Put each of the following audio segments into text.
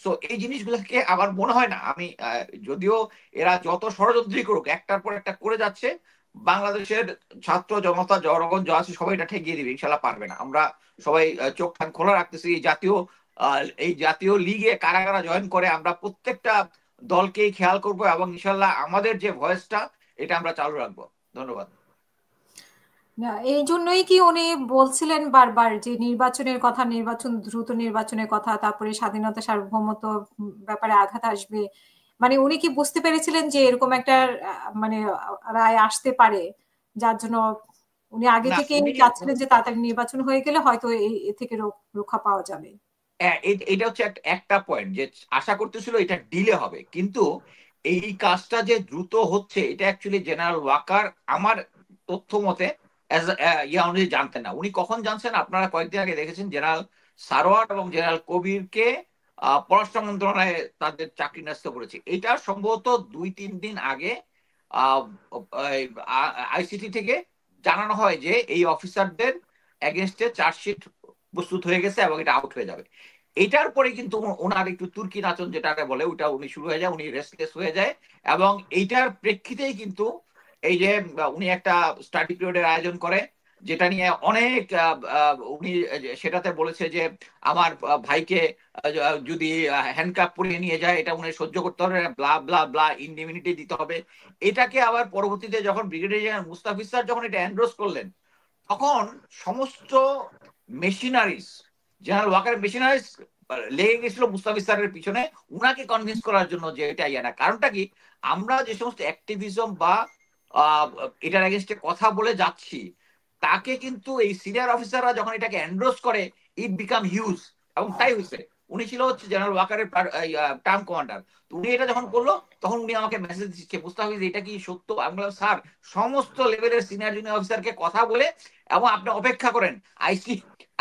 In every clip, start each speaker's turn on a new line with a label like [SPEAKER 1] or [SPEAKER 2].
[SPEAKER 1] So এই জিনিসগুলোকে আমার মনে হয় না, আমি যদিও এরা যত ষড়যন্ত্রই করুক একটার পর একটা করে যাচ্ছে, বাংলাদেশের ছাত্র জনতা জনগণ যা আছে সবাই এটা ঠেকিয়ে দিবে, ইনশাল্লাহ পারবে না। আমরা সবাই চোখ কান খোলা রাখতেছি। এই জাতীয় লিগে কারা কারা জয়েন করে আমরা প্রত্যেকটা দলকেই খেয়াল করব, এবং ইনশাল্লাহ আমাদের যে ভয়েসটা এটা আমরা চালু রাখবো। ধন্যবাদ।
[SPEAKER 2] না, এই জন্যই কি উনি বলছিলেন বারবার যে নির্বাচনের কথা, নির্বাচন, দ্রুত নির্বাচনের কথা, তারপরে স্বাধীনতা সার্বভৌমত্ব ব্যাপারে আঘাত আসবে? মানে উনি কি বুঝতে পেরেছিলেন যে এরকম একটা মানে রায় আসতে পারে, যার জন্য উনি আগে
[SPEAKER 1] না
[SPEAKER 2] থেকে
[SPEAKER 1] উনি
[SPEAKER 2] চাচ্ছিলেন যে তাড়াতাড়ি নির্বাচন হয়ে গেলে হয়তো এ থেকে রক্ষা পাওয়া যাবে?
[SPEAKER 1] এটা হচ্ছে একটা পয়েন্ট যে আশা করতেছিল এটা ডিলে হবে, কিন্তু এই কাজটা যে দ্রুত হচ্ছে এটা অ্যাকচুয়ালি জেনারেল ওয়াকার আমার তথ্য মতে ইয়া অনুযায়ী জানতেন না। উনি কখন জানছেন? আপনারা কয়েকদিন আগে দেখেছেন জেনারেল সারোয়ার এবং জেনারেল কবিরকে পররাষ্ট্র মন্ত্রণালয়ে তাদের চাকরি ন্যস্ত করেছে। এটা সম্ভবত 2-3 দিন আগে আইসিটি থেকে জানানো হয় যে এই অফিসারদের এগেনস্টে চার্জশিট প্রস্তুত হয়ে গেছে এবং এটা আউট হয়ে যাবে। এটার পরে কিন্তু ওনার একটু তুর্কি নাচন যেটাকে বলে ওটা উনি শুরু হয়ে যায়, উনি রেস্টলেস হয়ে যায়। এবং এইটার প্রেক্ষিতেই কিন্তু এই যে উনি একটা স্টাডি পিরিয়ডের আয়োজন করে, যেটা নিয়ে অনেক উনি সেটাতে বলেছে যে আমার ভাইকে যদি হ্যান্ডকাপ পরিয়ে নিয়ে যায় এটা উনি সহ্য করতে হবে, ব্লা ব্লা ব্লা, ইনডিমিনিটি দিতে হবে। এটাকে আবার পরবর্তীতে যখন ব্রিগেডিয়ার জেনারেল মুস্তাফিজ স্যার যখন এটা এন্ডোর্স করলেন, তখন সমস্ত মেশিনারিজ, জেনারেল ওয়াকারের মেশিনারিজ লেগে গেছিল মুস্তাফিজ স্যারের পিছনে উনাকে কনভিন্স করার জন্য যে এটা ইয়ে না। কারণটা কি? আমরা যে সমস্ত অ্যাক্টিভিজম বা এটার এগেনস্টে কথা বলে যাচ্ছি, তাকে কিন্তু এই সিনিয়র অফিসাররা যখন এটাকে এন্ডোর্স করে, ইট বিকাম হিউজ। এবং তাই হয়েছে। উনি ছিল হচ্ছে জেনারেল ওয়াকারের টার্ম কমান্ডার। তো উনি এটা যখন করলো তখন উনি আমাকে মেসেজ দিচ্ছে, মুস্তাফিজ এটা কি সত্য? আমি বললাম স্যার, সমস্ত লেভেলের সিনিয়র জুনিয়র অফিসারকে কথা বলে এবং আপনি অপেক্ষা করেন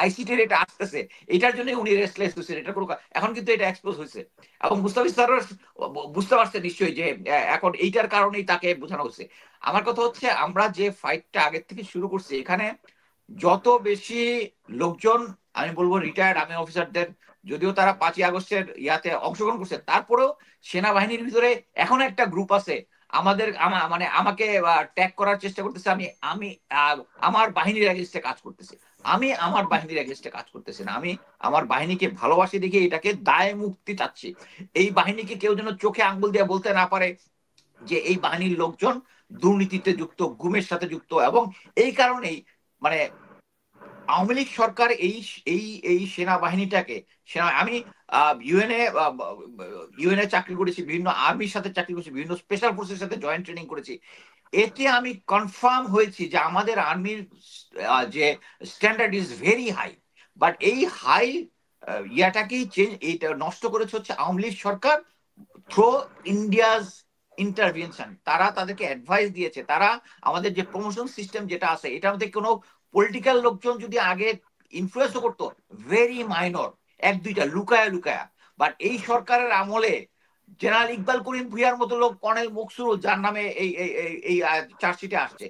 [SPEAKER 1] আইসিটির এটা আসতেছে, এটার জন্য উনি রেস্টলেস হয়েছেন। এটা কোনো এখন কিন্তু এটা এক্সপোজ হয়েছে এবং মুস্তাফিজ স্যার বুঝতে পারছে নিশ্চয়ই যে এখন এইটার কারণেই তাকে বোঝানো হচ্ছে। আমার কথা হচ্ছে আমরা যে ফাইটটা আগের থেকে শুরু করছি, এখানে যত বেশি লোকজন, আমি বলবো রিটায়ার্ড আর্মি অফিসারদের, যদিও তারা 5ই আগস্টের ইয়াতে অংশগ্রহণ করছে, তারপরেও সেনাবাহিনীর ভিতরে এখন একটা গ্রুপ আছে আমাদের মানে আমাকে ট্যাগ করার চেষ্টা করতেছে। আমি আমি আমার বাহিনীর এগেনস্টে কাজ করতেছি। আমি আমার বাহিনীর এগেনস্টে কাজ করতেছি না, আমি আমার বাহিনীকে ভালোবাসি দেখে এটাকে দায় মুক্তি চাচ্ছি। এই বাহিনীকে কেউ যেন চোখে আঙ্গুল দিয়ে বলতে না পারে যে এই বাহিনীর লোকজন দুর্নীতিতে যুক্ত, গুমের সাথে যুক্ত। এবং এই কারণেই মানে আওয়ামী লীগ সরকার এই এই এই সেনাবাহিনীটাকে আমি ইউএনএ ইউএনএ চাকরি করেছি, বিভিন্ন আর্মির সাথে চাকরি করেছি, বিভিন্ন স্পেশাল ফোর্সের সাথে জয়েন্ট ট্রেনিং করেছি। এতে আমি কনফার্ম হয়েছি যে আমাদের আর্মির যে standard is very high. But এই হাই ইয়াটাকেই চেঞ্জ, এইটা নষ্ট করেছে হচ্ছে আওয়ামী লীগ সরকার থ্রো ইন্ডিয়াজ ইন্টারভেনশন। তারা তাদেরকে অ্যাডভাইস দিয়েছে। তারা আমাদের যে প্রমোশন সিস্টেম যেটা আছে এটার মধ্যে কোনো পলিটিক্যাল লোকজন যদি আগে ইনফ্লুয়েন্স করতো, ভেরি মাইনর, 1-2টা লুকায়া লুকায়া। বাট এই সরকারের আমলে জেনারেল ইকবাল করিম ভুইয়ার মতো লোক, কর্নেল মকসুরুল যার নামে এই এই এই চার্জশিটে আসছে,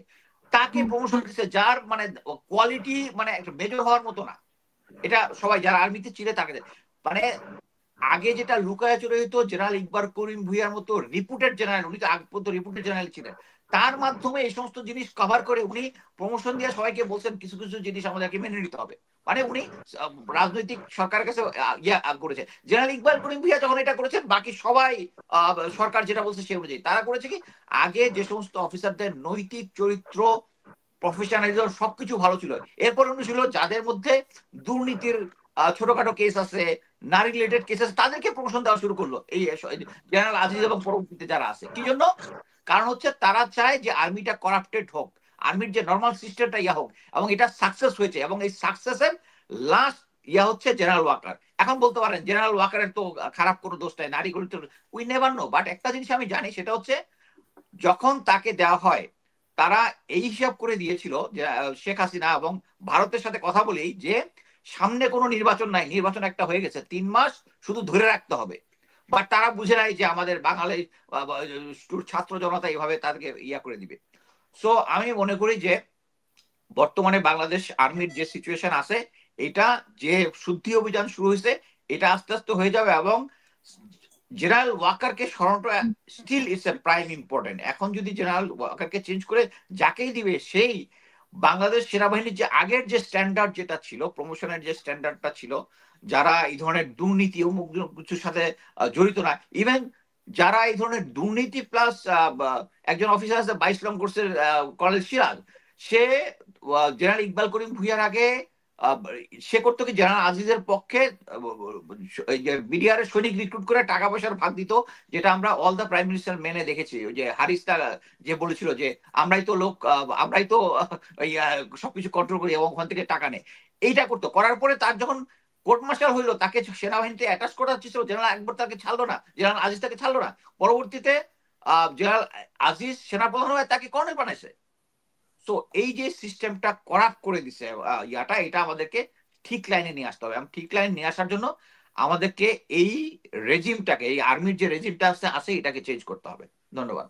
[SPEAKER 1] তাকে প্রমোশন দিচ্ছে, যার মানে কোয়ালিটি মানে একটা মেজর হওয়ার মতো না। এটা সবাই যারা আর্মিতে ছিল তাকে মানে আগে যেটা লুকায় চলে যেত, জেনারেল ইকবাল করিম ভুইয়ার মতো রিপুটেড জেনারেল, উনি তো আগে পর্যন্ত রিপুটেড জেনারেল ছিলেন, তার মাধ্যমে এই সমস্ত জিনিস কভার করে উনি প্রমোশন দিয়ে সবাইকে বলছেন কিছু কিছু জিনিস আমাদেরকে মেনে নিতে হবে। মানে উনি রাজনৈতিক সরকারের কাছে ইয়া করেছে। জেনারেল ইকবাল করিম ভুইয়া যখন এটা করেছেন, বাকি সবাই সরকার যেটা বলছে সে অনুযায়ী তারা করেছে কি, আগে যে সমস্ত অফিসারদের নৈতিক চরিত্র, প্রফেশনালিজম সবকিছু ভালো ছিল, এরপর উনি ছিল যাদের মধ্যে দুর্নীতির ছোটখাটো কেস আছে, নারী রিলেটেড কেস আছে, তাদেরকে প্রমোশন দেওয়া শুরু করলো এই জেনারেল আজিজ এবং পরবর্তীতে যারা আছে। কি জন্য? কারণ হচ্ছে তারা চায় যে আর্মিটা করাপ্টেড হোক, আর্মির যে নর্মাল সিস্টেমটা ইয়া হোক, এবং এটা সাকসেস হয়েছে। এবং এই সাকসেসের লাস্ট ইয়া হচ্ছে জেনারেল ওয়াকার। এখন বলতে পারেন জেনারেল ওয়াকারের তো খারাপ কোনো দোষ নাই, নারী গরিব, উই নেভার নো। বাট একটা জিনিস আমি জানি, সেটা হচ্ছে যখন তাকে দেওয়া হয়, তারা এই হিসাব করে দিয়েছিল যে শেখ হাসিনা এবং ভারতের সাথে কথা বলেই যে সামনে কোনো নির্বাচন নাই, নির্বাচন একটা হয়ে গেছে, 3 মাস শুধু ধরে রাখতে হবে। বাট তারা বুঝে নাই যে আমাদের বাঙালি ছাত্র জনতা এইভাবে তাদেরকে ইয়া করে দিবে। সো আমি মনে করি যে বর্তমানে বাংলাদেশ আর্মির যে সিচুয়েশন আছে, এটা যে শুদ্ধি অভিযান শুরু হয়েছে, এটা আস্তে আস্তে হয়ে যাবে। এবং জেনারেল ওয়াকারকে সরানোটা still it's a prime important. এখন যদি জেনারেল ওয়াকারকে চেঞ্জ করে যাকেই দিবে সেই বাংলাদেশ সেনাবাহিনীর যে আগের যে স্ট্যান্ডার্ড যেটা ছিল, প্রমোশনের যে স্ট্যান্ডার্ডটা ছিল, যারা এই ধরনের দুর্নীতি ও কিছুর সাথে জড়িত না, ইভেন যারা এই ধরনের দুর্নীতি প্লাস একজন অফিসার আছে 22 নং কোর্সের কর্নেল সিরাজ, সে জেনারেল ইকবাল করিম ভুইয়ার আগে সে করতো কি জেনারেল আজিজের পক্ষে বিডিআর এর সৈনিক রিক্রুট করে টাকা পয়সার ভাগ দিত, যেটা আমরা অল দ্য প্রাইম মিনিস্টার মেনে দেখেছি। ওই যে হারিসটা যে বলেছিল যে আমরাই তো লোক, আমরাই তো সবকিছু কন্ট্রোল করি এবং ওখান থেকে টাকা নেই, এইটা করতো। করার পরে তার যখন কোর্ট মার্শাল হইলো, তাকে সেনাবাহিনীতে অ্যাটাচ করা হচ্ছিল, জেনারেল একবার তাকে ছাড়লো না, জেনারেল আজিজ তাকে ছাড়লো না, পরবর্তীতে জেনারেল আজিজ সেনাপ্রধান হয়ে তাকে কর্নেল বানাইছে। তো এই যে সিস্টেমটা করাপ্ট করে দিছে ইয়াটা, এটা আমাদেরকে ঠিক লাইনে নিয়ে আসতে হবে। এবং ঠিক লাইনে নিয়ে আসার জন্য আমাদেরকে এই রেজিমটাকে, এই আর্মির যে রেজিমটা আছে এটাকে চেঞ্জ করতে হবে। ধন্যবাদ।